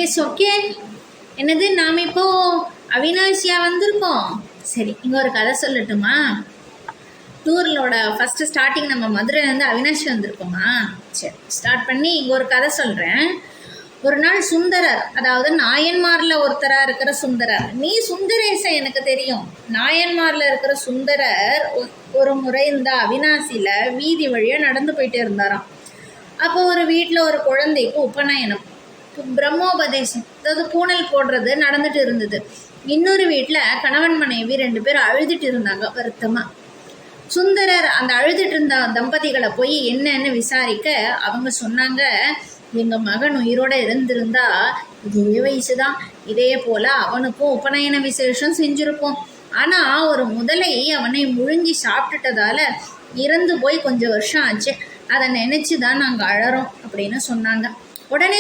Okay. என்னது, நாம் இப்போ அவினாஷியா வந்திருக்கோம். சரி, இங்கே ஒரு கதை சொல்லட்டுமா? டூர்களோட ஃபஸ்ட்டு ஸ்டார்டிங் நம்ம மதுரையிலேருந்து அவினாஷி வந்திருக்கோமா? சரி, ஸ்டார்ட் பண்ணி இங்கே ஒரு கதை சொல்கிறேன். ஒரு நாள் சுந்தரர், அதாவது நாயன்மாரில் ஒருத்தராக இருக்கிற சுந்தரர், நீ சுந்தரேச எனக்கு தெரியும், நாயன்மாரில் இருக்கிற சுந்தரர் ஒரு முறை இந்த அவினாசியில் வீதி வழியாக நடந்து போயிட்டே இருந்தாராம். அப்போ ஒரு வீட்டில் ஒரு குழந்தைக்கு உபநயனம், பிரம்மோபதேசம், அதாவது பூனல் போடுறது நடந்துட்டு இருந்தது. இன்னொரு வீட்டில் கணவன் மனைவி 2 பேர் அழுதுட்டு இருந்தாங்க வருத்தமாக. சுந்தரர் அந்த அழுதுட்டு இருந்த தம்பதிகளை போய் என்னன்னு விசாரிக்க அவங்க சொன்னாங்க, எங்கள் மகன் உயிரோடு இருந்திருந்தா இதே வயசு தான், இதே போல் அவனுக்கும் உபநயன விசேஷம் செஞ்சுருப்போம். ஆனால் ஒரு முதலை அவனை முழுங்கி சாப்பிட்டுட்டதால இறந்து போய் கொஞ்சம் வருஷம் ஆச்சு, அதை நினச்சி தான் நாங்கள் அழறோம் அப்படின்னு சொன்னாங்க. உடனே